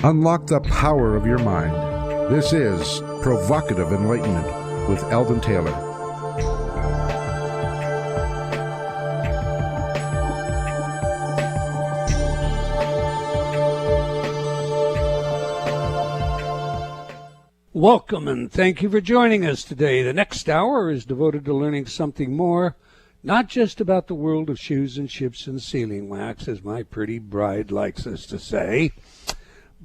Unlock the power of your mind. This is Provocative Enlightenment with Eldon Taylor. Welcome and thank you for joining us today. The next hour is devoted to learning something more, not just about the world of shoes and ships and sealing wax, as my pretty bride likes us to say,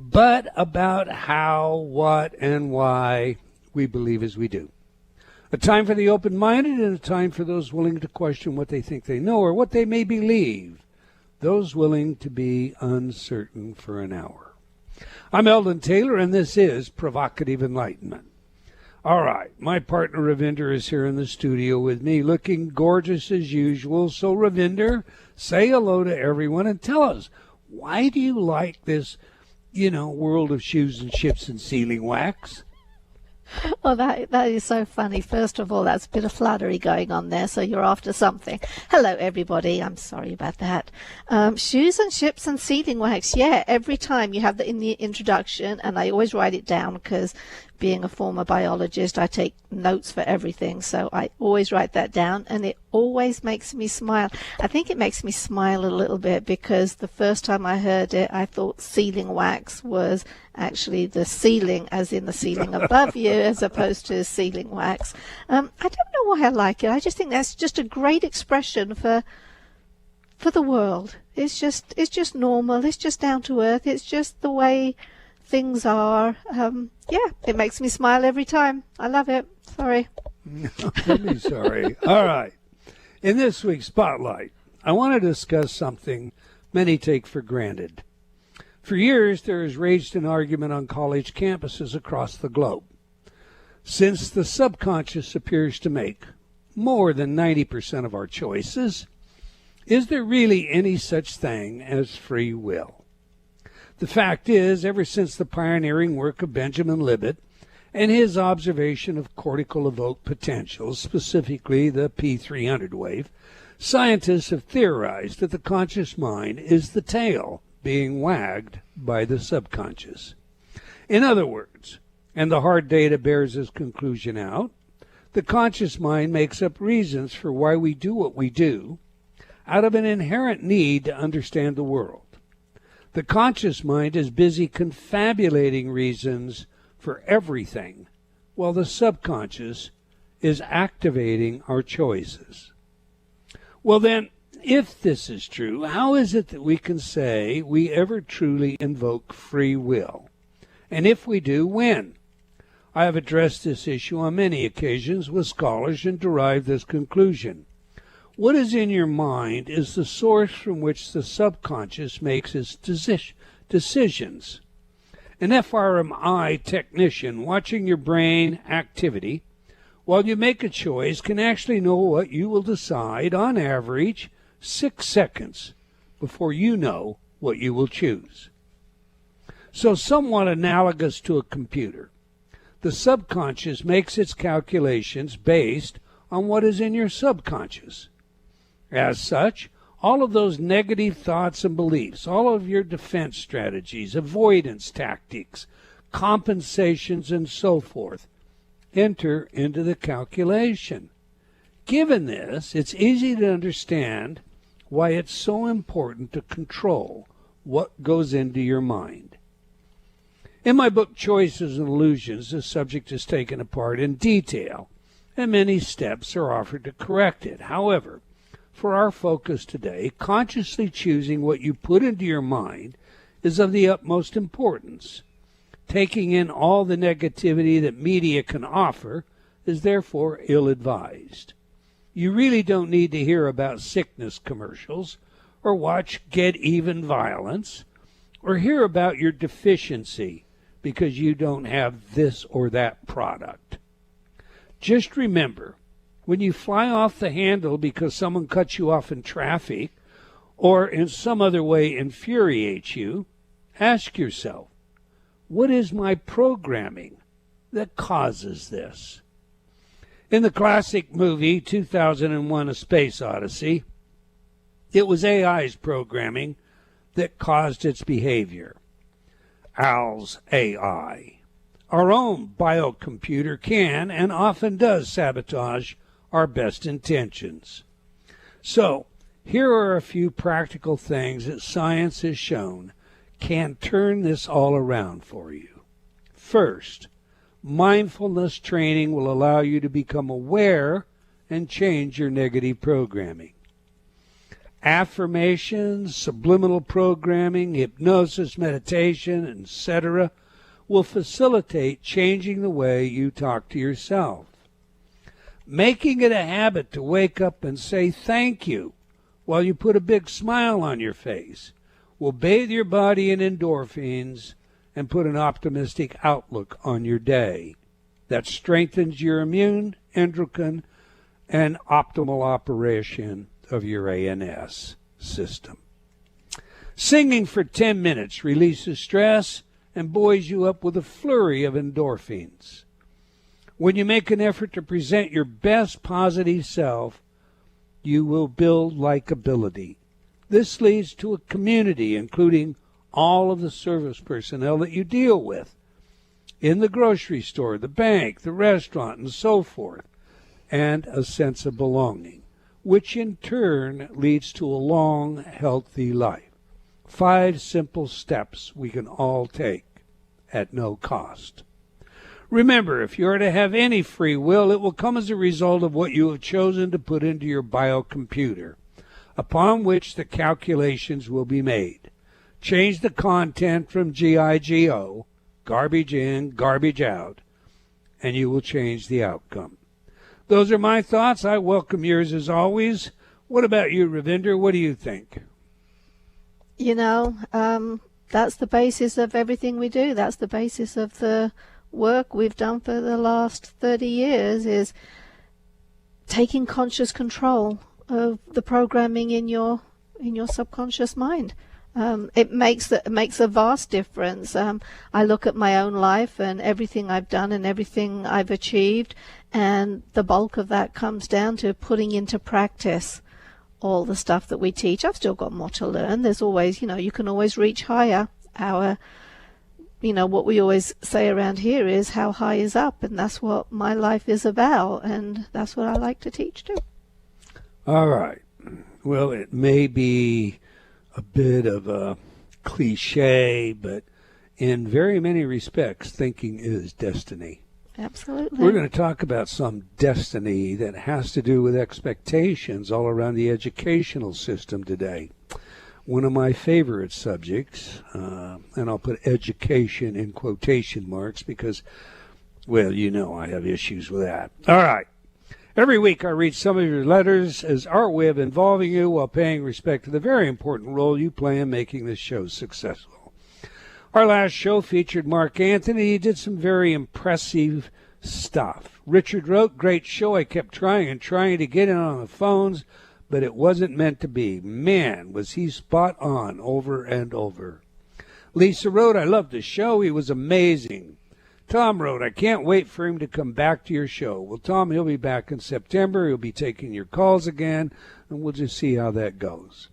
but about how, what, and why we believe as we do. A time for the open-minded and a time for those willing to question what they think they know or what they may believe, those willing to be uncertain for an hour. I'm Eldon Taylor, and this is Provocative Enlightenment. All right, my partner Ravinder is here in the studio with me, looking gorgeous as usual. So, Ravinder, say hello to everyone and tell us, why do you like this world of shoes and ships and sealing wax? Well, that is so funny. First of all, that's a bit of flattery going on there, so you're after something. Hello, everybody. I'm sorry about that. Shoes and ships and sealing wax. Yeah, every time you have that in the introduction, and I always write it down because being a former biologist, I take notes for everything, so I always write that down, and it always makes me smile. I think it makes me smile a little bit because the first time I heard it, I thought sealing wax was actually the ceiling, as in the ceiling above you, as opposed to sealing wax. I don't know why I like it. I just think that's just a great expression for the world. It's just normal. It's just down to earth. It's just the way things are. It makes me smile every time. I love it. Sorry. Don't be sorry. All right. In this week's Spotlight, I want to discuss something many take for granted. For years, there has raged an argument on college campuses across the globe. Since the subconscious appears to make more than 90% of our choices, is there really any such thing as free will? The fact is, ever since the pioneering work of Benjamin Libet and his observation of cortical evoked potentials, specifically the P300 wave, scientists have theorized that the conscious mind is the tail being wagged by the subconscious. In other words, and the hard data bears this conclusion out, the conscious mind makes up reasons for why we do what we do out of an inherent need to understand the world. The conscious mind is busy confabulating reasons for everything, while the subconscious is activating our choices. Well then, if this is true, how is it that we can say we ever truly invoke free will? And if we do, when? I have addressed this issue on many occasions with scholars and derived this conclusion. What is in your mind is the source from which the subconscious makes its decisions. An fMRI technician watching your brain activity while you make a choice can actually know what you will decide on average 6 seconds before you know what you will choose. So somewhat analogous to a computer, the subconscious makes its calculations based on what is in your subconscious. As such, all of those negative thoughts and beliefs, all of your defense strategies, avoidance tactics, compensations, and so forth, enter into the calculation. Given this, it's easy to understand why it's so important to control what goes into your mind. In my book, Choices and Illusions, the subject is taken apart in detail, and many steps are offered to correct it. However, for our focus today, consciously choosing what you put into your mind is of the utmost importance. Taking in all the negativity that media can offer is therefore ill-advised. You really don't need to hear about sickness commercials or watch Get Even violence or hear about your deficiency because you don't have this or that product. Just remember, when you fly off the handle because someone cuts you off in traffic or in some other way infuriates you, ask yourself, what is my programming that causes this? In the classic movie 2001: A Space Odyssey, it was AI's programming that caused its behavior. Al's AI. Our own biocomputer can and often does sabotage our best intentions. So, here are a few practical things that science has shown can turn this all around for you. First, mindfulness training will allow you to become aware and change your negative programming. Affirmations, subliminal programming, hypnosis, meditation, etc. will facilitate changing the way you talk to yourself. Making it a habit to wake up and say thank you while you put a big smile on your face will bathe your body in endorphins and put an optimistic outlook on your day. That strengthens your immune, endocrine, and optimal operation of your ANS system. Singing for 10 minutes releases stress and buoys you up with a flurry of endorphins. When you make an effort to present your best positive self, you will build likability. This leads to a community, including all of the service personnel that you deal with, in the grocery store, the bank, the restaurant, and so forth, and a sense of belonging, which in turn leads to a long, healthy life. 5 simple steps we can all take at no cost. Remember, if you are to have any free will, it will come as a result of what you have chosen to put into your biocomputer, upon which the calculations will be made. Change the content from GIGO, garbage in, garbage out, and you will change the outcome. Those are my thoughts. I welcome yours as always. What about you, Ravinder? What do you think? You know, that's the basis of everything we do. That's the basis of the work we've done for the last 30 years, is taking conscious control of the programming in your subconscious mind. It makes a vast difference. I look at my own life and everything I've done and everything I've achieved, and the bulk of that comes down to putting into practice all the stuff that we teach. I've still got more to learn. There's always, you can always reach higher. What we always say around here is how high is up, and that's what my life is about, and that's what I like to teach too. All right. Well, it may be a bit of a cliche, but in very many respects, thinking is destiny. Absolutely. We're going to talk about some destiny that has to do with expectations all around the educational system today. One of my favorite subjects, and I'll put education in quotation marks because, well, I have issues with that. All right. Every week I read some of your letters as our way of involving you while paying respect to the very important role you play in making this show successful. Our last show featured Mark Anthony. He did some very impressive stuff. Richard wrote, "Great show. I kept trying to get in on the phones, but it wasn't meant to be. Man, was he spot on over and over." Lisa wrote, "I loved the show. He was amazing." Tom wrote, "I can't wait for him to come back to your show." Well, Tom, he'll be back in September. He'll be taking your calls again, and we'll just see how that goes.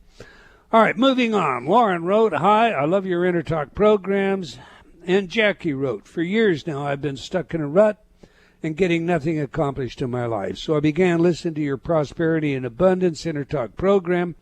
All right, moving on. Lauren wrote, "Hi, I love your InnerTalk programs." And Jackie wrote, "For years now I've been stuck in a rut and getting nothing accomplished in my life. So I began listening to your Prosperity and Abundance InnerTalk program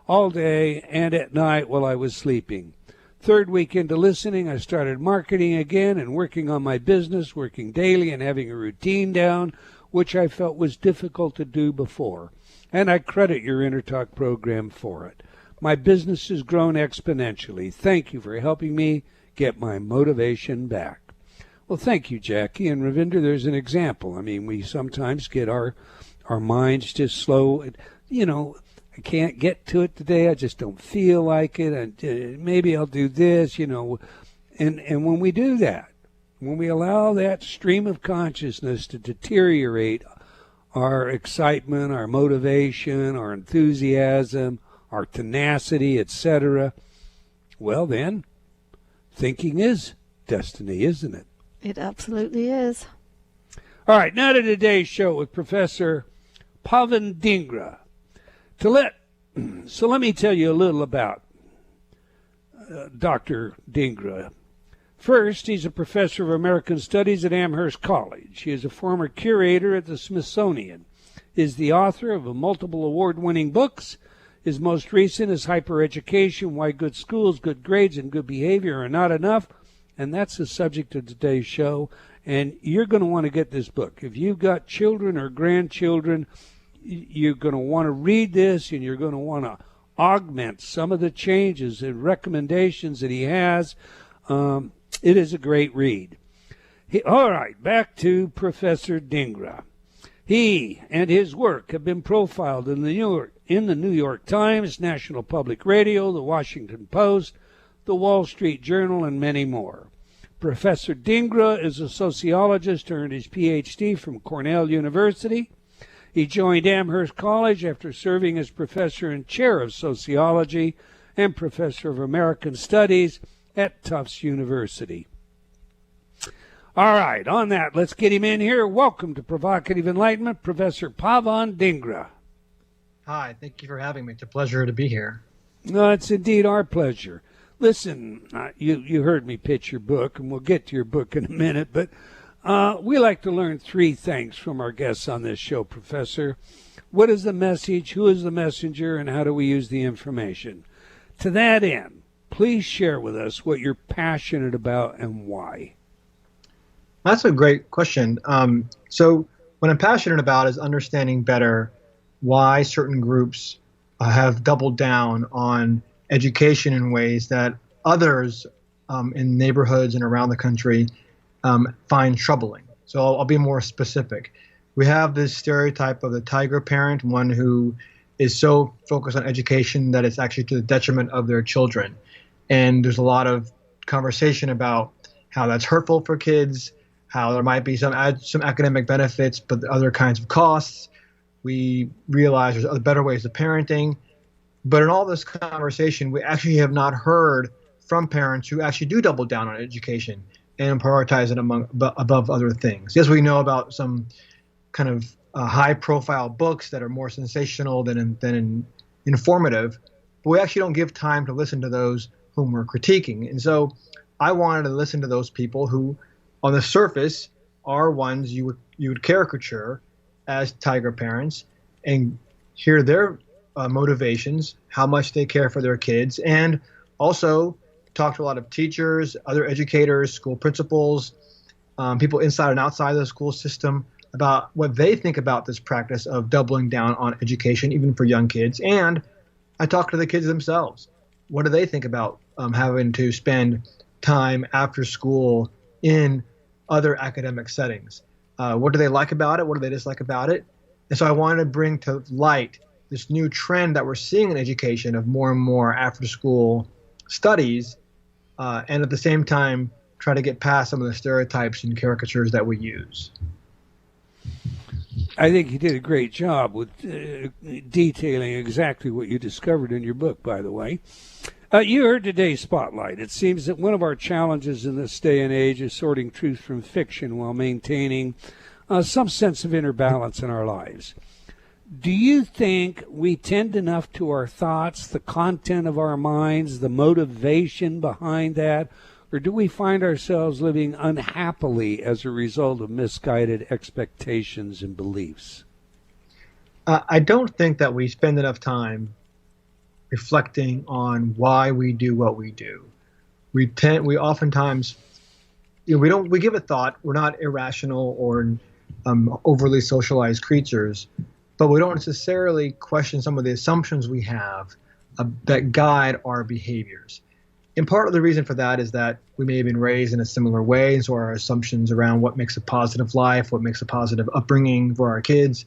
all day and at night while I was sleeping. 3rd week into listening, I started marketing again and working on my business, working daily and having a routine down, which I felt was difficult to do before. And I credit your InnerTalk program for it. My business has grown exponentially. Thank you for helping me get my motivation back." Well, thank you, Jackie. And Ravinder, there's an example. I mean, we sometimes get our minds just slow. I can't get to it today. I just don't feel like it. And maybe I'll do this, And when we do that, when we allow that stream of consciousness to deteriorate our excitement, our motivation, our enthusiasm, our tenacity, etc., well then, thinking is destiny, isn't it? It absolutely is. All right, now to today's show with Professor Pawan Dhingra. So let me tell you a little about Dr. Dhingra. First, he's a professor of American Studies at Amherst College. He is a former curator at the Smithsonian. He is the author of multiple award-winning books. His most recent is Hypereducation, Why Good Schools, Good Grades, and Good Behavior Are Not Enough. And that's the subject of today's show. And you're going to want to get this book. If you've got children or grandchildren, you're going to want to read this, and you're going to want to augment some of the changes and recommendations that he has. It is a great read. All right, back to Professor Dhingra. He and his work have been profiled in the New York Times, National Public Radio, the Washington Post, the Wall Street Journal, and many more. Professor Dhingra is a sociologist, earned his Ph.D. from Cornell University. He joined Amherst College after serving as professor and chair of sociology and professor of American Studies at Tufts University. All right, on that, let's get him in here. Welcome to Provocative Enlightenment, Professor Pawan Dhingra. Hi, thank you for having me. It's a pleasure to be here. No, it's indeed our pleasure. Listen, you heard me pitch your book, and we'll get to your book in a minute, but we like to learn three things from our guests on this show, Professor. What is the message, who is the messenger, and how do we use the information? To that end, please share with us what you're passionate about and why. That's a great question. So what I'm passionate about is understanding better why certain groups have doubled down on education in ways that others in neighborhoods and around the country find troubling. So I'll be more specific. We have this stereotype of the tiger parent, one who is so focused on education that it's actually to the detriment of their children. And there's a lot of conversation about how that's hurtful for kids, how there might be some academic benefits, but other kinds of costs. We realize there's other better ways of parenting. But in all this conversation, we actually have not heard from parents who actually do double down on education and prioritize it above other things. Yes, we know about some kind of high-profile books that are more sensational than informative, but we actually don't give time to listen to those whom we're critiquing. And so I wanted to listen to those people who, on the surface, are ones you would caricature as tiger parents, and hear their motivations, how much they care for their kids, and also talk to a lot of teachers, other educators, school principals, people inside and outside of the school system about what they think about this practice of doubling down on education, even for young kids. And I talk to the kids themselves. What do they think about having to spend time after school in other academic settings? What do they like about it? What do they dislike about it? And so I wanted to bring to light this new trend that we're seeing in education of more and more after-school studies, and at the same time try to get past some of the stereotypes and caricatures that we use. I think you did a great job with detailing exactly what you discovered in your book, by the way. You heard today's spotlight. It seems that one of our challenges in this day and age is sorting truth from fiction while maintaining some sense of inner balance in our lives. Do you think we tend enough to our thoughts, the content of our minds, the motivation behind that, or do we find ourselves living unhappily as a result of misguided expectations and beliefs? I don't think that we spend enough time reflecting on why we do what we do. We oftentimes, we give it thought. We're not irrational or overly socialized creatures, but we don't necessarily question some of the assumptions we have that guide our behaviors. And part of the reason for that is that we may have been raised in a similar way, and so our assumptions around what makes a positive life, what makes a positive upbringing for our kids,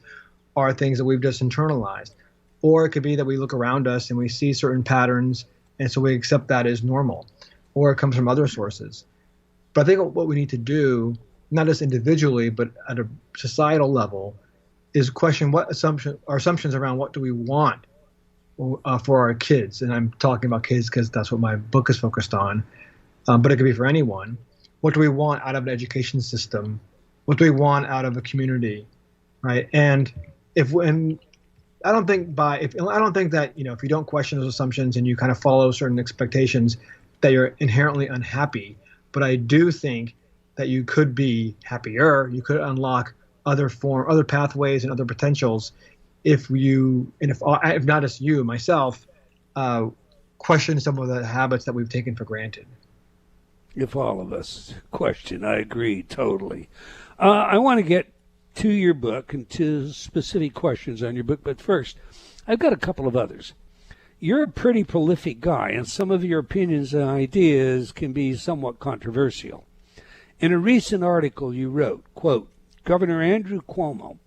are things that we've just internalized. Or it could be that we look around us and we see certain patterns, and so we accept that as normal. Or it comes from other sources. But I think what we need to do, not just individually, but at a societal level, is question our assumptions around what do we want for our kids. And I'm talking about kids because that's what my book is focused on. But it could be for anyone. What do we want out of an education system? What do we want out of a community, right? And I don't think that if you don't question those assumptions and you kind of follow certain expectations, that you're inherently unhappy. but I do think that you could be happier. You could unlock other pathways and other potentials if not just you, myself, question some of the habits that we've taken for granted. If all of us question, I agree totally. I want to get to your book and to specific questions on your book, but first, I've got a couple of others. You're a pretty prolific guy, and some of your opinions and ideas can be somewhat controversial. In a recent article you wrote, quote, Governor Andrew Cuomo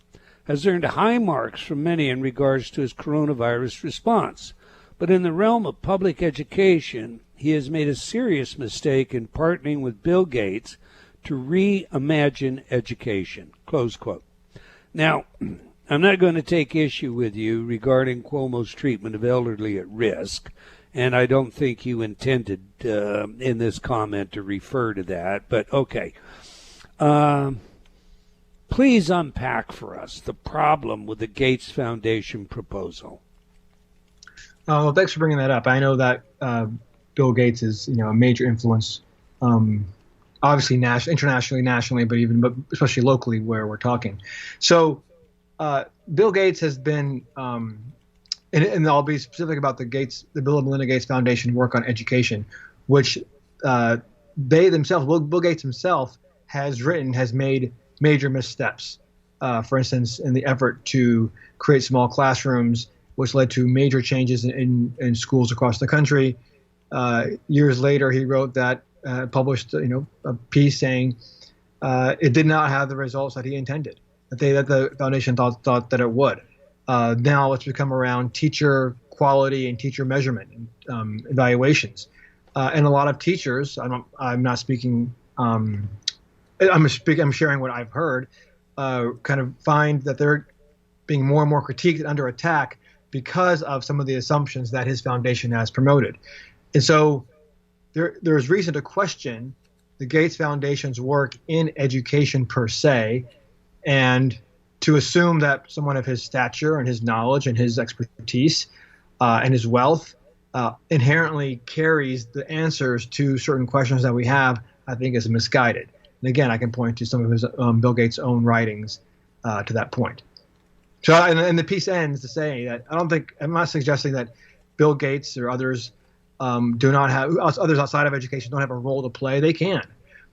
has earned high marks from many in regards to his coronavirus response, but in the realm of public education, he has made a serious mistake in partnering with Bill Gates to reimagine education, close quote. Now, I'm not going to take issue with you regarding Cuomo's treatment of elderly at risk, and I don't think you intended in this comment to refer to that, but okay. Please unpack for us the problem with the Gates Foundation proposal. Well, thanks for bringing that up. I know that Bill Gates is, a major influence, obviously internationally, nationally, but especially locally where we're talking. So Bill Gates has been, and I'll be specific about the Bill and Melinda Gates Foundation work on education, which they themselves, Bill Gates himself, has made major missteps. For instance, in the effort to create small classrooms, which led to major changes in schools across the country. Years later, he wrote that, published, a piece saying it did not have the results that he intended, that the foundation thought that it would. Now it's become around teacher quality and teacher measurement and evaluations, and a lot of teachers. I'm not speaking. I'm sharing what I've heard. Kind of find that they're being more and more critiqued and under attack because of some of the assumptions that his foundation has promoted. And so there's reason to question the Gates Foundation's work in education per se, and to assume that someone of his stature and his knowledge and his expertise and his wealth inherently carries the answers to certain questions that we have, I think is misguided. And again, I can point to some of his Bill Gates' own writings to that point. So, and the piece ends to say that I'm not suggesting that Bill Gates or others others outside of education don't have a role to play. They can,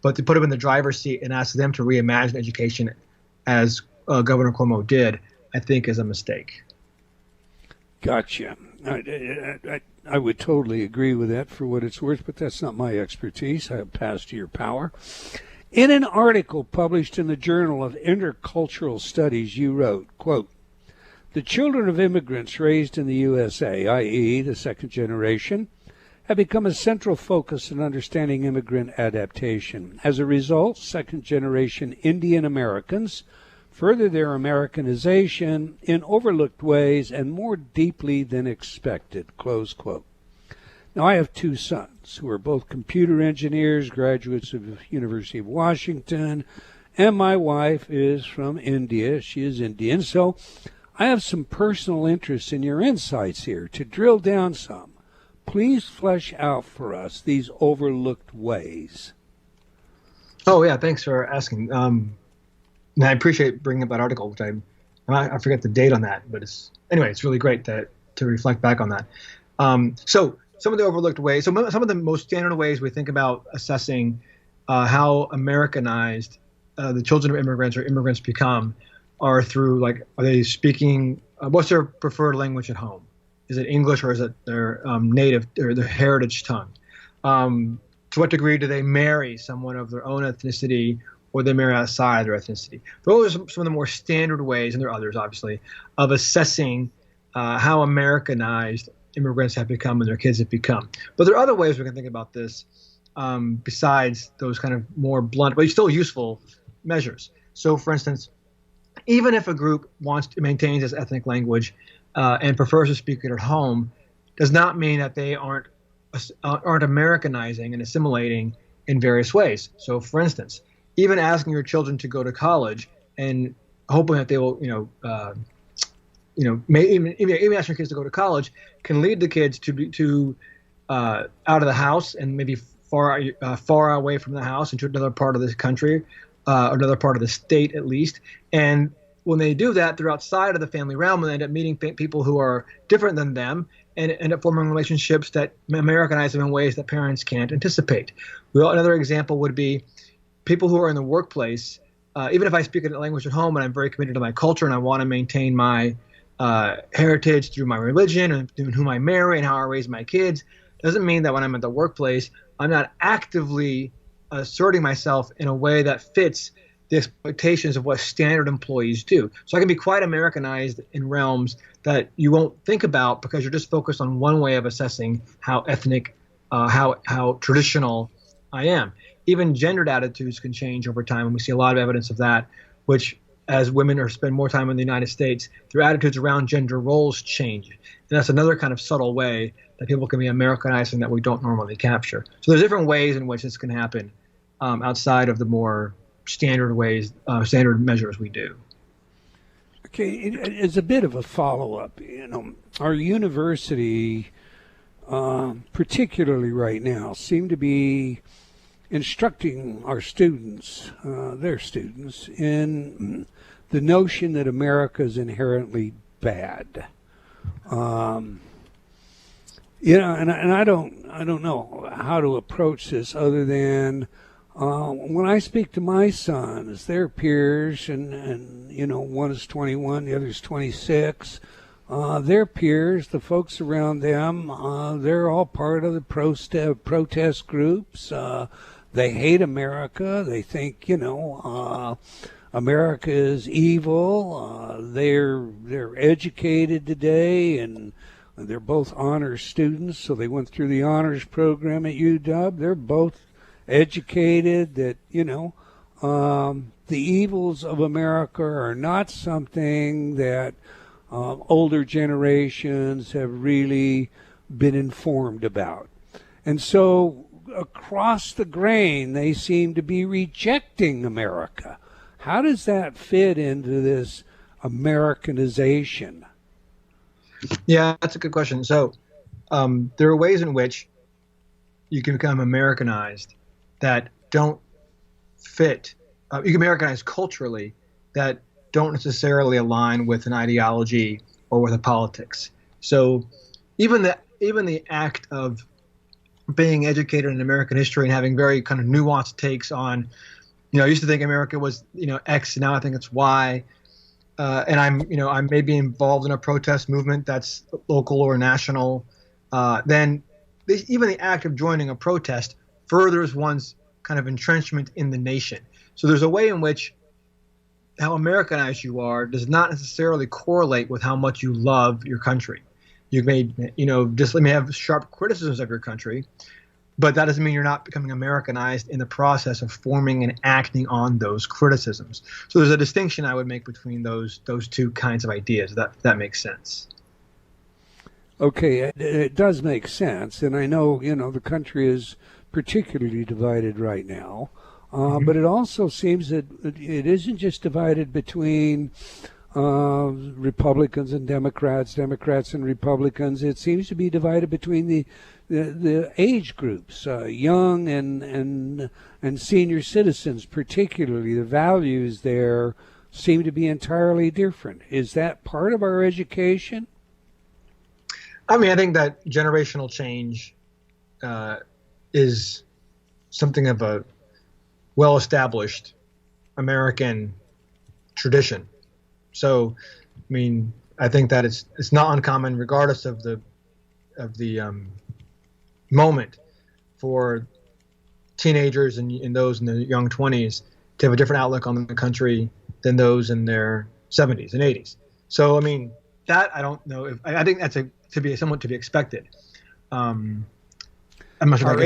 but to put them in the driver's seat and ask them to reimagine education, as Governor Cuomo did, I think is a mistake. Gotcha. I would totally agree with that for what it's worth, but that's not my expertise. I have passed to your power. In an article published in the Journal of Intercultural Studies, you wrote, quote, the children of immigrants raised in the USA, i.e. the second generation, have become a central focus in understanding immigrant adaptation. As a result, second-generation Indian Americans further their Americanization in overlooked ways and more deeply than expected, close quote. Now, I have two sons who are both computer engineers, graduates of the University of Washington, and my wife is from India. She is Indian, so I have some personal interest in your insights here. To drill down some, please flesh out for us these overlooked ways. Oh, yeah, thanks for asking. And I appreciate bringing up that article, which I forget the date on that, but it's really great to reflect back on that. So some of the overlooked ways, some of the most standard ways we think about assessing how Americanized the children of immigrants or immigrants become are through, are they speaking, what's their preferred language at home? Is it English or is it their native or their heritage tongue? To what degree do they marry someone of their own ethnicity or they marry outside their ethnicity? Those are some of the more standard ways, and there are others obviously, of assessing how Americanized immigrants have become and their kids have become. But there are other ways we can think about this besides those kind of more blunt, but still useful measures. So, for instance, even if a group maintains its ethnic language and prefers to speak it at home, does not mean that they aren't Americanizing and assimilating in various ways. So, for instance, even asking your children to go to college and hoping that they will, even asking your kids to go to college can lead the kids to out of the house and maybe far away from the house into another part of the country, another part of the state at least. And when they do that, they're outside of the family realm and end up meeting people who are different than them and end up forming relationships that Americanize them in ways that parents can't anticipate. Another example would be people who are in the workplace. Even if I speak a language at home and I'm very committed to my culture and I want to maintain my heritage through my religion and through whom I marry and how I raise my kids, doesn't mean that when I'm at the workplace, I'm not actively asserting myself in a way that fits the expectations of what standard employees do. So I can be quite Americanized in realms that you won't think about because you're just focused on one way of assessing how ethnic, how traditional I am. Even gendered attitudes can change over time, and we see a lot of evidence of that, which as women spend more time in the United States, their attitudes around gender roles change. And that's another kind of subtle way that people can be Americanizing that we don't normally capture. So there's different ways in which this can happen outside of the more standard ways, standard measures we do. Okay, as a bit of a follow-up, our university, particularly right now, seem to be instructing our students, their students, in the notion that America is inherently bad. And I don't know how to approach this other than when I speak to my sons, their peers, and one is 21, the other is 26. Their peers, the folks around them, they're all part of the protest groups. They hate America. They think, America is evil. They're educated today, and they're both honors students, so they went through the honors program at UW. They're both educated that, the evils of America are not something that older generations have really been informed about. And so across the grain, they seem to be rejecting America. How does that fit into this Americanization? Yeah, that's a good question. So there are ways in which you can become Americanized that don't fit. You can Americanize culturally that don't necessarily align with an ideology or with a politics. So even the act of being educated in American history and having very kind of nuanced takes on, I used to think America was, X, and now I think it's Y. And I'm maybe involved in a protest movement that's local or national. Then even the act of joining a protest furthers one's kind of entrenchment in the nation. So there's a way in which how Americanized you are does not necessarily correlate with how much you love your country. You may, may have sharp criticisms of your country, but that doesn't mean you're not becoming Americanized in the process of forming and acting on those criticisms. So there's a distinction I would make between those two kinds of ideas. That makes sense. Okay, it does make sense, and I know the country is particularly divided right now, but it also seems that it isn't just divided between Republicans and Democrats and Republicans. It seems to be divided between the age groups, young and senior citizens particularly. The values there seem to be entirely different. Is that part of our education? I mean, I think that generational change is something of a well-established American tradition. So, I mean, I think that it's not uncommon, regardless of the moment, for teenagers and those in their young 20s to have a different outlook on the country than those in their 70s and 80s. So, I mean, that I don't know if I think that's somewhat to be expected. I'm not sure.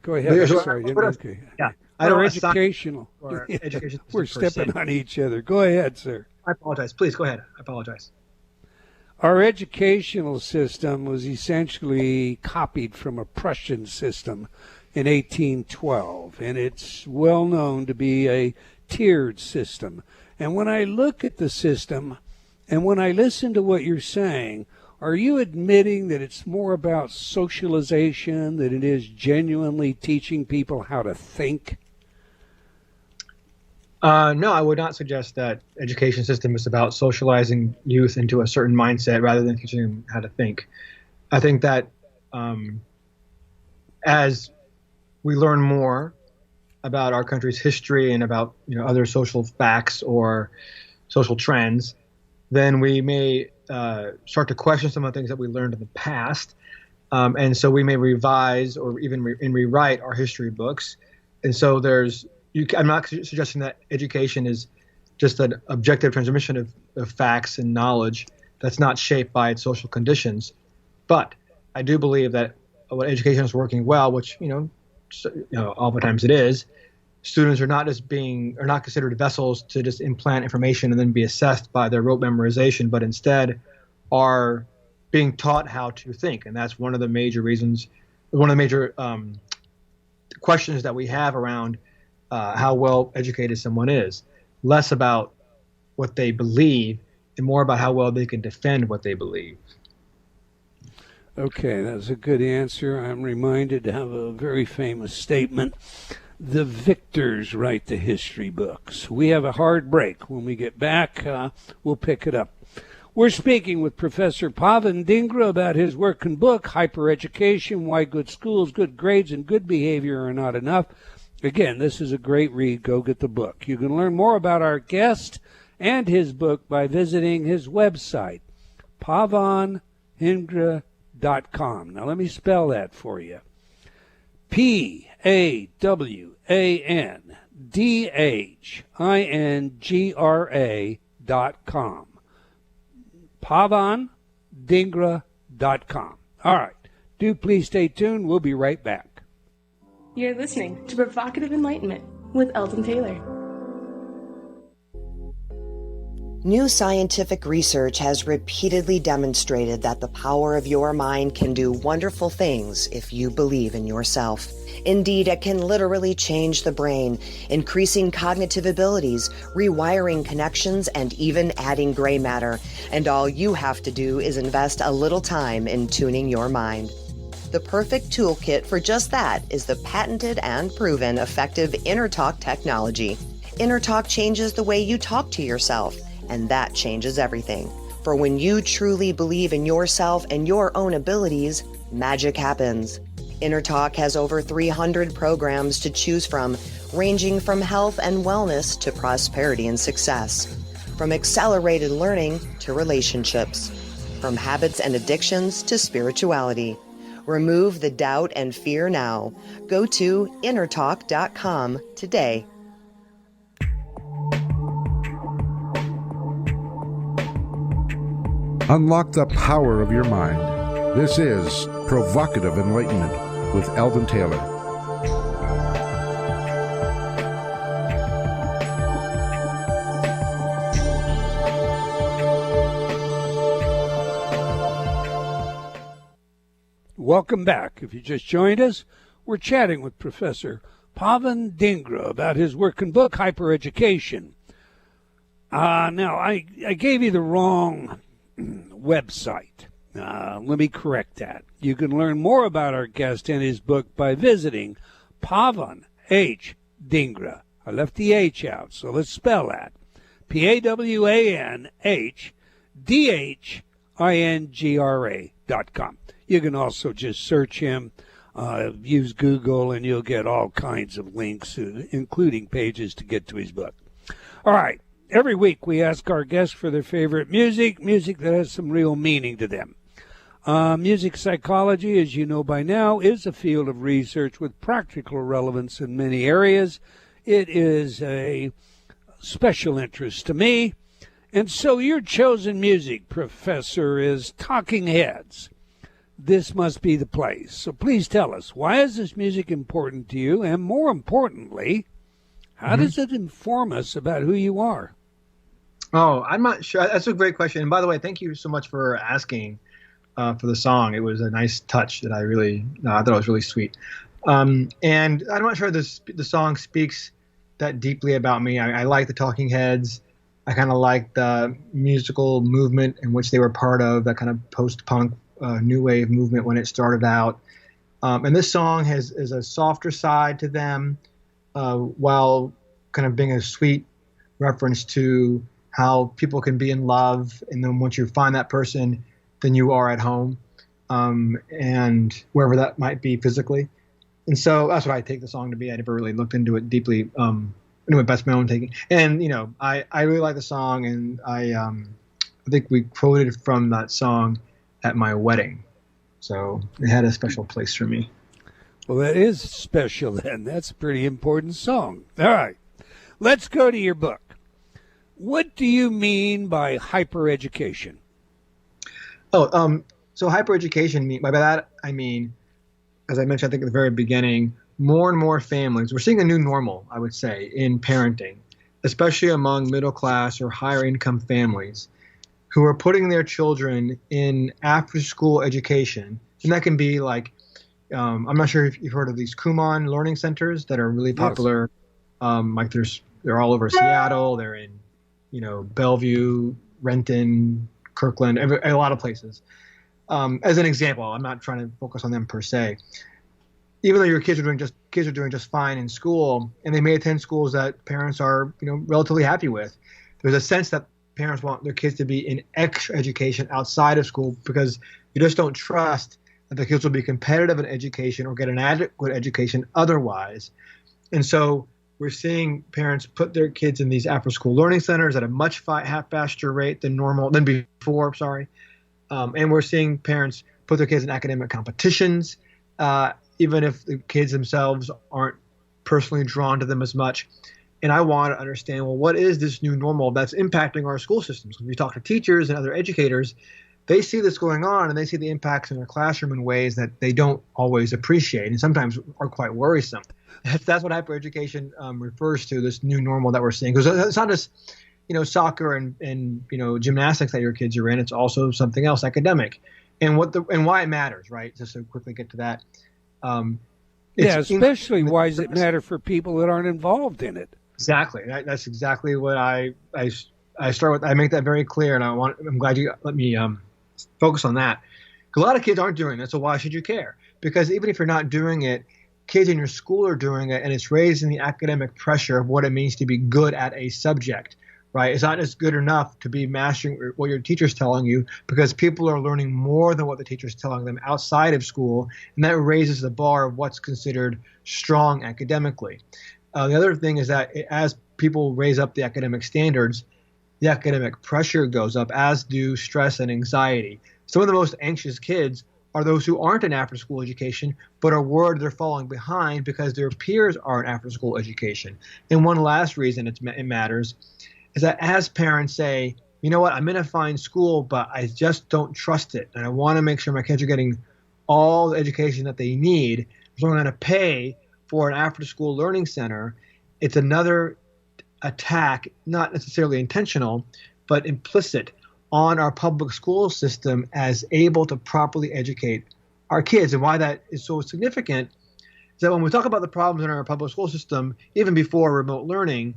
Go ahead. Sorry. Okay. Yeah. Our educational. Education We're stepping on each other. Go ahead, sir. I apologize. Please go ahead. I apologize. Our educational system was essentially copied from a Prussian system in 1812, and it's well known to be a tiered system. And when I look at the system, and when I listen to what you're saying, Are you admitting that it's more about socialization than it is genuinely teaching people how to think? No, I would not suggest that education system is about socializing youth into a certain mindset rather than teaching them how to think. I think that as we learn more about our country's history and about other social facts or social trends, then we may start to question some of the things that we learned in the past. And so we may revise or even rewrite our history books. And so I'm not suggesting that education is just an objective transmission of facts and knowledge that's not shaped by its social conditions. But I do believe that when education is working well, which, oftentimes it is, students are not considered vessels to just implant information and then be assessed by their rote memorization, but instead are being taught how to think. And that's one of the major questions that we have around how well educated someone is. Less about what they believe and more about how well they can defend what they believe. Okay, that's a good answer. I'm reminded of a very famous statement. The victors write the history books. We have a hard break. When we get back, we'll pick it up. We're speaking with Professor Pawan Dhingra about his work and book, Hypereducation, Why Good Schools, Good Grades, and Good Behavior Are Not Enough. Again, this is a great read. Go get the book. You can learn more about our guest and his book by visiting his website, pawandhingra.com. Now, let me spell that for you. PAWANDHINGRA.com. pawandhingra.com. All right. Do please stay tuned. We'll be right back. You're listening to Provocative Enlightenment with Eldon Taylor. New scientific research has repeatedly demonstrated that the power of your mind can do wonderful things if you believe in yourself. Indeed, it can literally change the brain, increasing cognitive abilities, rewiring connections, and even adding gray matter. And all you have to do is invest a little time in tuning your mind. The perfect toolkit for just that is the patented and proven effective InnerTalk technology. InnerTalk changes the way you talk to yourself, and that changes everything. For when you truly believe in yourself and your own abilities, magic happens. InnerTalk has over 300 programs to choose from, ranging from health and wellness to prosperity and success. From accelerated learning to relationships. From habits and addictions to spirituality. Remove the doubt and fear now. Go to innertalk.com today. Unlock the power of your mind. This is Provocative Enlightenment with Eldon Taylor. Welcome back. If you just joined us, we're chatting with Professor Pawan Dhingra about his work and book, Hypereducation. Now, I gave you the wrong website. Let me correct that. You can learn more about our guest and his book by visiting Pawan H. Dhingra. I left the H out, so let's spell that. PAWANHDHINGRA.com. You can also just search him, use Google, and you'll get all kinds of links, including pages to get to his book. All right. Every week we ask our guests for their favorite music that has some real meaning to them. Music psychology, as you know by now, is a field of research with practical relevance in many areas. It is a special interest to me. And so your chosen music, Professor, is Talking Heads. This must be the place. So please tell us, why is this music important to you? And more importantly, how does it inform us about who you are? Oh, I'm not sure. That's a great question. And by the way, thank you so much for asking for the song. It was a nice touch that I thought it was really sweet. And I'm not sure the song speaks that deeply about me. I like the Talking Heads. I kind of like the musical movement in which they were part of, that kind of post-punk new wave movement when it started out. And this song is a softer side to them, while kind of being a sweet reference to how people can be in love, and then once you find that person, then you are at home, and wherever that might be physically. And so that's what I take the song to be. I never really looked into it deeply. Anyway, that's my own taking. And I really like the song, and I think we quoted from that song at my wedding, so it had a special place for me. Well, that is special then. That's a pretty important song. All right, let's go to your book. What do you mean by hypereducation? So hypereducation, by that I mean, as I mentioned, I think at the very beginning, more and more families, we're seeing a new normal, I would say, in parenting, especially among middle class or higher income families who are putting their children in after school education. And that can be like, I'm not sure if you've heard of these Kumon learning centers that are really popular. Yes. They're all over Seattle. They're in, Bellevue, Renton, Kirkland, a lot of places. As an example, I'm not trying to focus on them per se. Even though your kids are doing just fine in school, and they may attend schools that parents are, relatively happy with, there's a sense that parents want their kids to be in extra education outside of school because you just don't trust that the kids will be competitive in education or get an adequate education otherwise. And so we're seeing parents put their kids in these after-school learning centers at a much faster rate than before. And we're seeing parents put their kids in academic competitions, even if the kids themselves aren't personally drawn to them as much. And I want to understand, well, what is this new normal that's impacting our school systems? When we talk to teachers and other educators, they see this going on, and they see the impacts in their classroom in ways that they don't always appreciate and sometimes are quite worrisome. That's what hypereducation refers to, this new normal that we're seeing. Because it's not just, soccer and gymnastics that your kids are in. It's also something else, academic, and why it matters, right? Just to quickly get to that. Especially why does it matter for people that aren't involved in it? Exactly. That's exactly what I start with. I make that very clear, and I'm glad you let me focus on that. Because a lot of kids aren't doing it, so why should you care? Because even if you're not doing it, kids in your school are doing it, and it's raising the academic pressure of what it means to be good at a subject, right? It's not just good enough to be mastering what your teacher's telling you, because people are learning more than what the teacher's telling them outside of school, and that raises the bar of what's considered strong academically. The other thing is that as people raise up the academic standards, the academic pressure goes up, as do stress and anxiety. Some of the most anxious kids are those who aren't in after-school education, but are worried they're falling behind because their peers are in after-school education. And one last reason it matters is that as parents say, you know what, I'm in a fine school, but I just don't trust it, and I want to make sure my kids are getting all the education that they need, so I'm going to pay for an after-school learning center. It's another attack, not necessarily intentional, but implicit, on our public school system as able to properly educate our kids. And why that is so significant is that when we talk about the problems in our public school system, even before remote learning,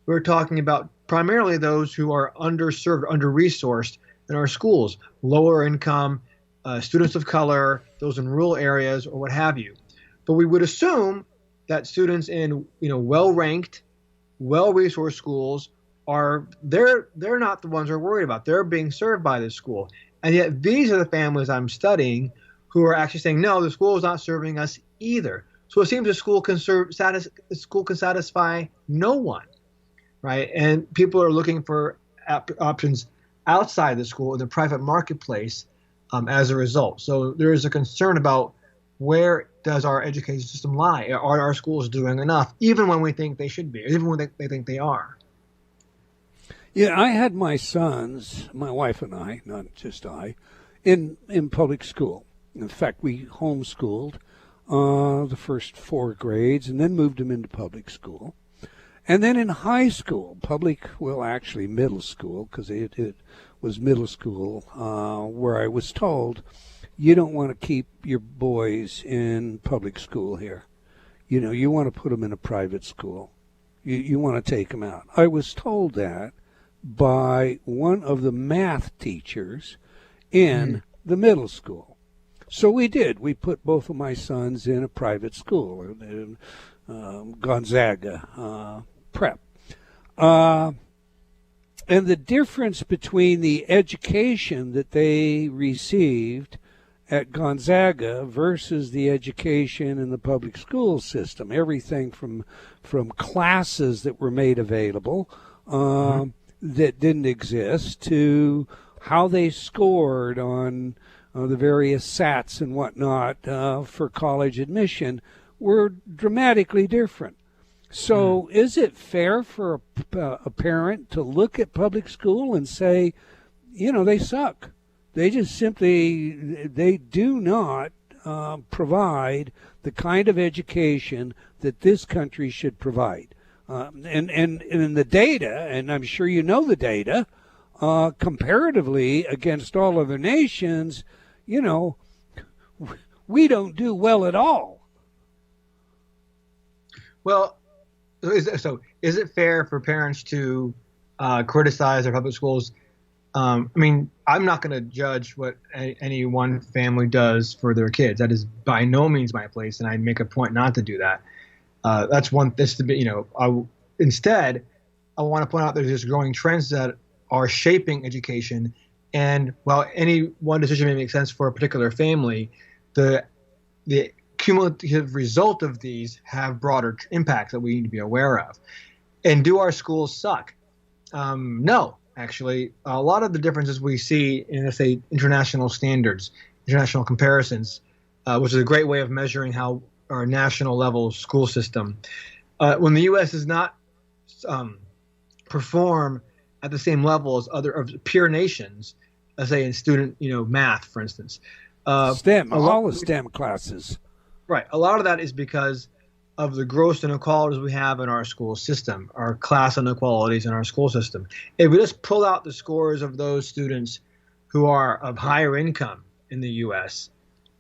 we're talking about primarily those who are underserved, under-resourced in our schools, lower income, students of color, those in rural areas, or what have you. But we would assume that students in well-ranked, well-resourced schools they're not the ones we're worried about. They're being served by this school. And yet these are the families I'm studying who are actually saying, no, the school is not serving us either. So it seems the school can satisfy no one, right? And people are looking for options outside the school in the private marketplace as a result. So there is a concern about where does our education system lie? Are our schools doing enough, even when we think they should be, even when they think they are? Yeah, I had my sons, my wife and I, not just I, in public school. In fact, we homeschooled the first 4 grades and then moved them into public school. And then in high school, actually middle school, because it was middle school where I was told, you don't want to keep your boys in public school here. You want to put them in a private school. You want to take them out. I was told that by one of the math teachers in the middle school. So we did. We put both of my sons in a private school, in Gonzaga Prep. And the difference between the education that they received at Gonzaga versus the education in the public school system, everything from classes that were made available that didn't exist to how they scored on the various SATs and whatnot for college admission were dramatically different. So is it fair for a parent to look at public school and say, they suck? They just they do not provide the kind of education that this country should provide. And in the data, and I'm sure you know the data, comparatively against all other nations, we don't do well at all. Well, is it fair for parents to criticize their public schools? I mean, I'm not going to judge what any one family does for their kids. That is by no means my place, and I make a point not to do that. That's one. This to be, instead, I want to point out there's just growing trends that are shaping education. And while any one decision may make sense for a particular family, the cumulative result of these have broader impacts that we need to be aware of. And do our schools suck? No, actually. A lot of the differences we see in, let's say, international standards, international comparisons, which is a great way of measuring how our national level school system, when the U.S. does not perform at the same level as other peer nations, let's say in student, math, for instance. STEM, all the STEM classes. Right. A lot of that is because of the gross inequalities we have in our school system, our class inequalities in our school system. If we just pull out the scores of those students who are of higher income in the U.S.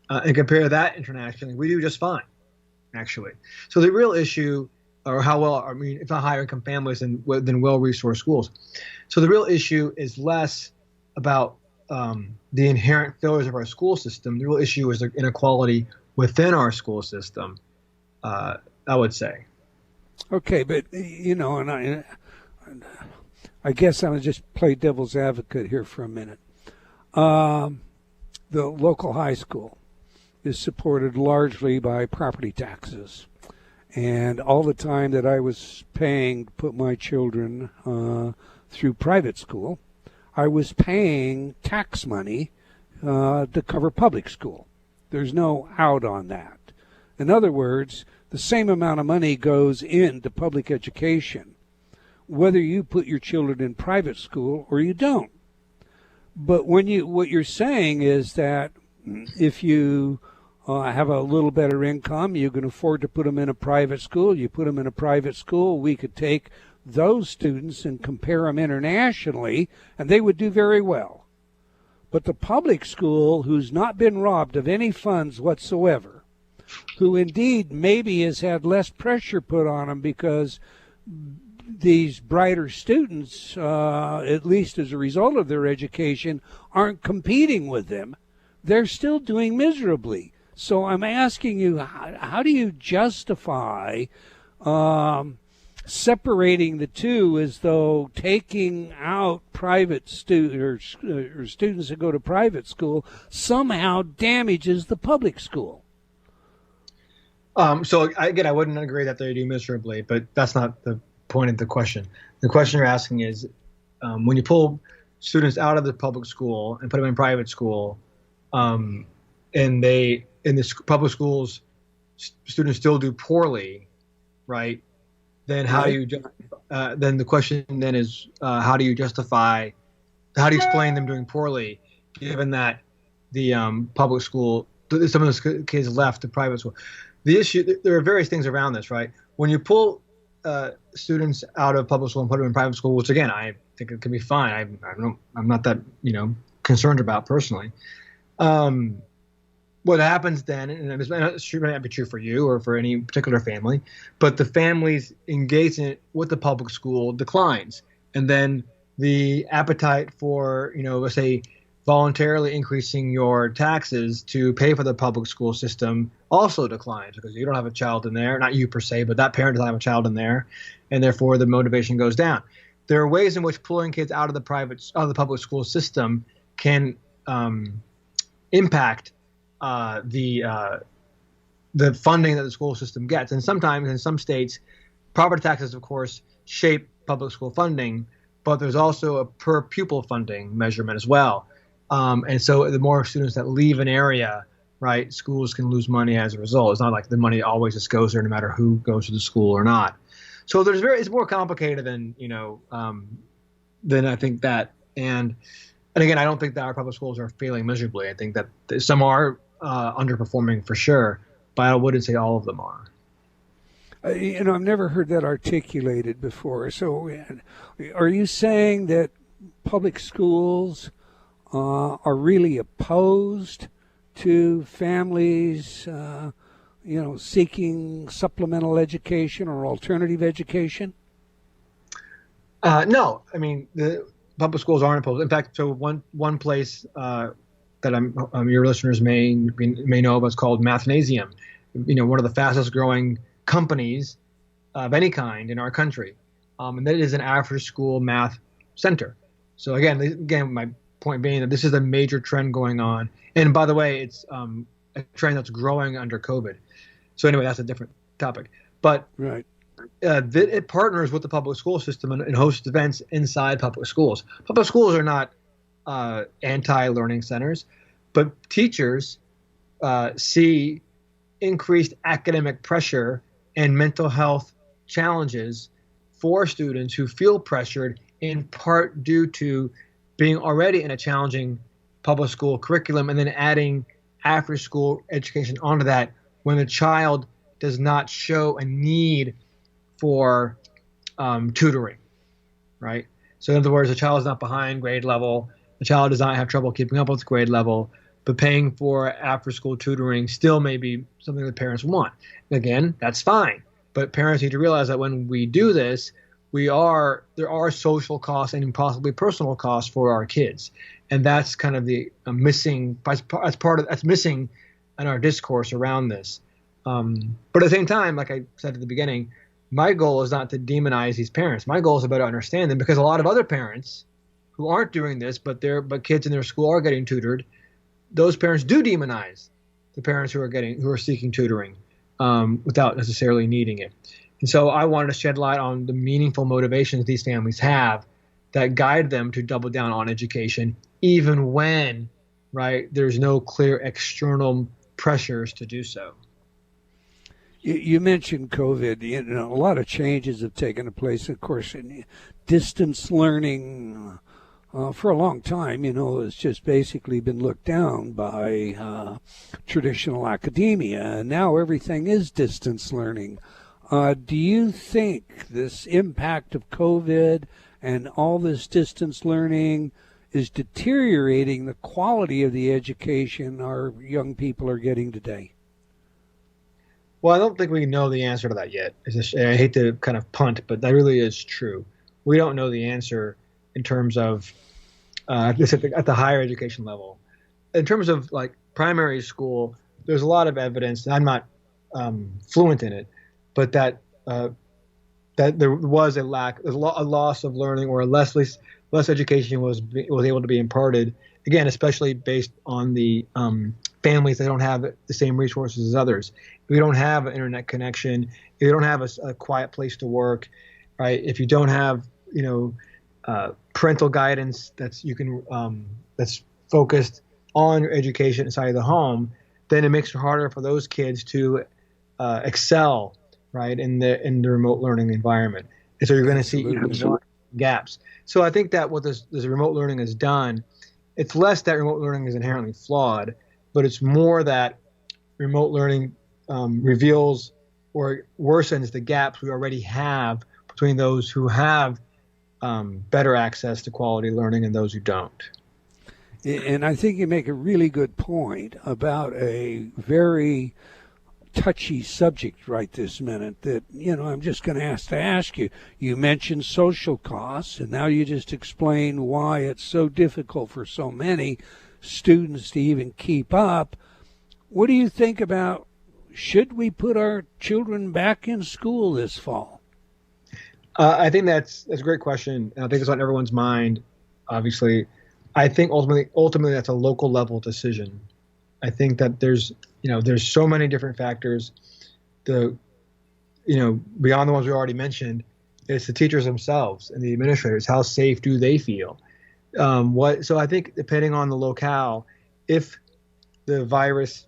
And compare that internationally, we do just fine, actually. So the real issue, or how well, if not higher income families than well-resourced schools. So the real issue is less about the inherent failures of our school system. The real issue is the inequality within our school system, I would say. Okay, but, and I guess I'll just play devil's advocate here for a minute. The local high school is supported largely by property taxes. And all the time that I was paying to put my children through private school, I was paying tax money to cover public school. There's no out on that. In other words, the same amount of money goes into public education, whether you put your children in private school or you don't. But what you're saying is that if you have a little better income, you can afford to put them in a private school. You put them in a private school, we could take those students and compare them internationally, and they would do very well. But the public school, who's not been robbed of any funds whatsoever, who indeed maybe has had less pressure put on them because these brighter students, at least as a result of their education, aren't competing with them, they're still doing miserably. So I'm asking you, how do you justify separating the two as though taking out private students or students that go to private school somehow damages the public school? So again, I wouldn't agree that they do miserably, but that's not the point of the question. The question you're asking is, when you pull students out of the public school and put them in private school, and in the public schools, students still do poorly, right? Then then the question then is, how do you explain them doing poorly, given that the public school, some of those kids left the private school? The issue, there are various things around this, right? When you pull students out of public school and put them in private school, which again, I think it can be fine. I'm not that, concerned about personally. What happens then, and it might not be true for you or for any particular family, but the family's engagement with the public school declines. And then the appetite for, let's say, voluntarily increasing your taxes to pay for the public school system also declines because you don't have a child in there, not you per se, but that parent doesn't have a child in there, and therefore the motivation goes down. There are ways in which pulling kids out of the public school system can impact the funding that the school system gets. And sometimes in some states, property taxes, of course, shape public school funding, but there's also a per pupil funding measurement as well. And so the more students that leave an area, right, schools can lose money as a result. It's not like the money always just goes there no matter who goes to the school or not. So it's more complicated than I think that. And again, I don't think that our public schools are failing miserably. I think that some are underperforming for sure, but I wouldn't say all of them are. I've never heard that articulated before. So are you saying that public schools are really opposed to families, seeking supplemental education or alternative education? No, I mean, the public schools aren't opposed. In fact, so one place that your listeners may know of is called Mathnasium. One of the fastest growing companies of any kind in our country, and that is an after-school math center. So again, my point being that this is a major trend going on. And by the way, it's a trend that's growing under COVID. So anyway, that's a different topic. But right. It partners with the public school system and hosts events inside public schools. Public schools are not anti-learning centers, but teachers see increased academic pressure and mental health challenges for students who feel pressured in part due to being already in a challenging public school curriculum and then adding after school education onto that when the child does not show a need for tutoring, right? So in other words, the child is not behind grade level, the child does not have trouble keeping up with grade level, but paying for after school tutoring still may be something that parents want. Again, that's fine, but parents need to realize that when we do this, there are social costs and possibly personal costs for our kids, and that's kind of the missing that's missing in our discourse around this. But at the same time, like I said at the beginning, my goal is not to demonize these parents. My goal is to better understand them, because a lot of other parents who aren't doing this, but kids in their school are getting tutored, those parents do demonize the parents who are seeking tutoring without necessarily needing it. And so I wanted to shed light on the meaningful motivations these families have that guide them to double down on education, even when, right, there's no clear external pressures to do so. You mentioned COVID. A lot of changes have taken place. Of course, in distance learning for a long time, it's just basically been looked down by traditional academia. And now everything is distance learning. Do you think this impact of COVID and all this distance learning is deteriorating the quality of the education our young people are getting today? Well, I don't think we know the answer to that yet. I hate to kind of punt, but that really is true. We don't know the answer in terms of at the higher education level. In terms of like primary school, there's a lot of evidence, and I'm not fluent in it, but that there was a loss of learning, or less education was able to be imparted. Again, especially based on the families that don't have the same resources as others. If you don't have an internet connection, if you don't have a quiet place to work, right? If you don't have parental guidance that's focused on your education inside of the home, then it makes it harder for those kids to excel, right, in the remote learning environment. And so you're going to see even more gaps. So I think that what this remote learning has done, it's less that remote learning is inherently flawed, but it's more that remote learning reveals or worsens the gaps we already have between those who have better access to quality learning and those who don't. And I think you make a really good point about a very touchy subject right this minute that, I'm just going to have to ask you. You mentioned social costs, and now you just explained why it's so difficult for so many students to even keep up. What do you think about, should we put our children back in school this fall? I think that's a great question. I think it's on everyone's mind, obviously. I think ultimately that's a local level decision. I think that there's so many different factors. Beyond the ones we already mentioned, it's the teachers themselves and the administrators. How safe do they feel? So I think depending on the locale, if the virus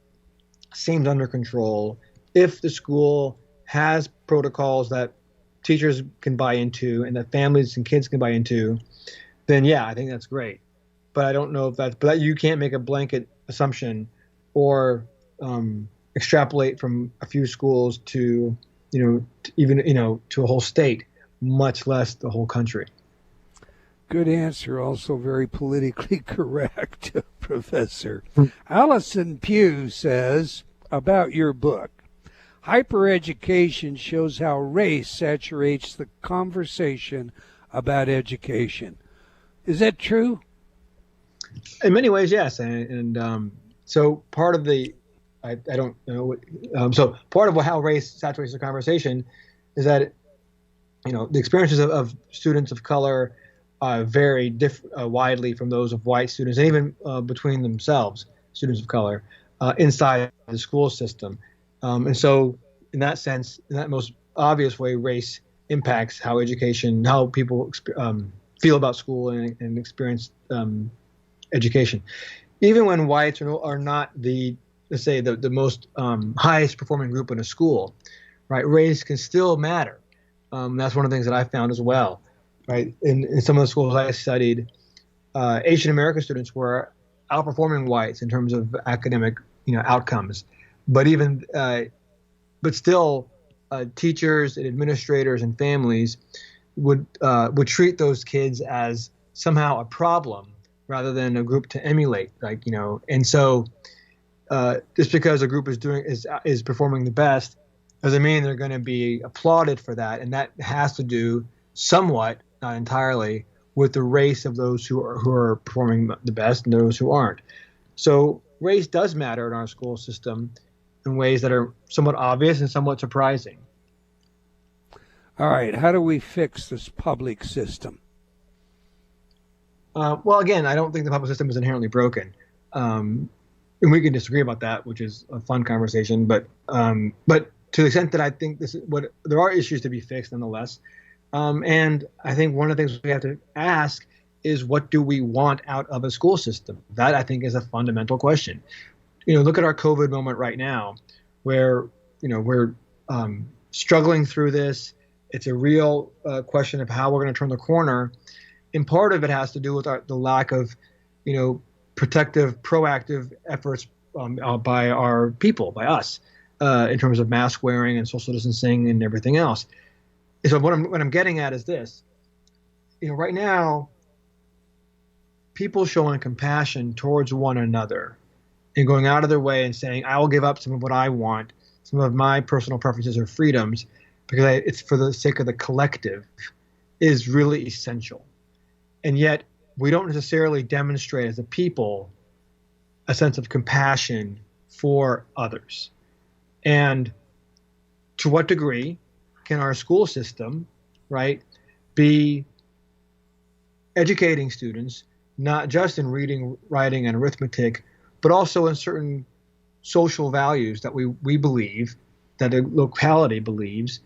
seems under control, if the school has protocols that teachers can buy into and that families and kids can buy into, then yeah, I think that's great. But I don't know but you can't make a blanket assumption or extrapolate from a few schools to, to a whole state, much less the whole country. Good answer. Also very politically correct, Professor. Allison Pugh says about your book, hypereducation shows how race saturates the conversation about education. Is that true? In many ways, yes. And so part of I don't know. So part of how race saturates the conversation is that, the experiences of students of color vary widely from those of white students, and even between themselves, students of color, inside the school system. And so in that sense, in that most obvious way, race impacts how people feel about school and experience education. Even when whites are not the most highest performing group in a school, right? Race can still matter. That's one of the things that I found as well, right? In some of the schools I studied, Asian American students were outperforming whites in terms of academic, outcomes. But still, teachers and administrators and families would treat those kids as somehow a problem rather than a group to emulate, and so just because a group is performing the best doesn't mean they're going to be applauded for that, and that has to do somewhat, not entirely, with the race of those who are performing the best and those who aren't. So race does matter in our school system in ways that are somewhat obvious and somewhat surprising. All right, how do we fix this public system? Well, again, I don't think the public system is inherently broken, and we can disagree about that, which is a fun conversation. But to the extent that I think there are issues to be fixed, nonetheless. And I think one of the things we have to ask is, what do we want out of a school system? That, I think, is a fundamental question. Look at our COVID moment right now, where we're struggling through this. It's a real question of how we're going to turn the corner. And part of it has to do with the lack of, protective, proactive efforts by our people, by us, in terms of mask wearing and social distancing and everything else. And so what I'm getting at is this. Right now, people showing compassion towards one another and going out of their way and saying, I will give up some of what I want, some of my personal preferences or freedoms, because it's for the sake of the collective, is really essential. And yet, we don't necessarily demonstrate as a people a sense of compassion for others. And to what degree can our school system, right, be educating students, not just in reading, writing, and arithmetic, but also in certain social values that we believe, that a locality believes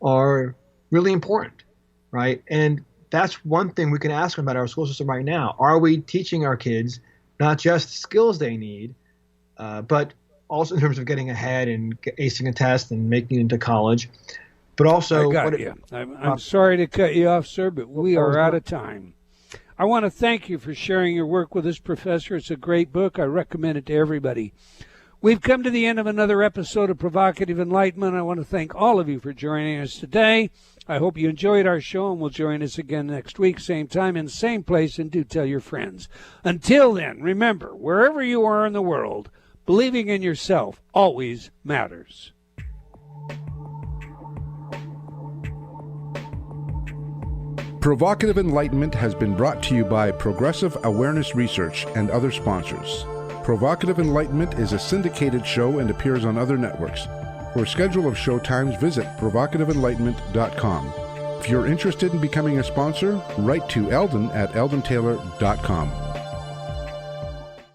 are really important, right? And that's one thing we can ask about our school system right now. Are we teaching our kids not just skills they need, but also in terms of getting ahead and acing a test and making it into college, but also... I'm sorry to cut you off, sir, but we are out of time. I want to thank you for sharing your work with us, Professor. It's a great book. I recommend it to everybody. We've come to the end of another episode of Provocative Enlightenment. I want to thank all of you for joining us today. I hope you enjoyed our show and will join us again next week, same time and same place, and do tell your friends. Until then, remember, wherever you are in the world, believing in yourself always matters. Provocative Enlightenment has been brought to you by Progressive Awareness Research and other sponsors. Provocative Enlightenment is a syndicated show and appears on other networks. For a schedule of show times, visit provocativeenlightenment.com. If you're interested in becoming a sponsor, write to Eldon at eldontaylor.com.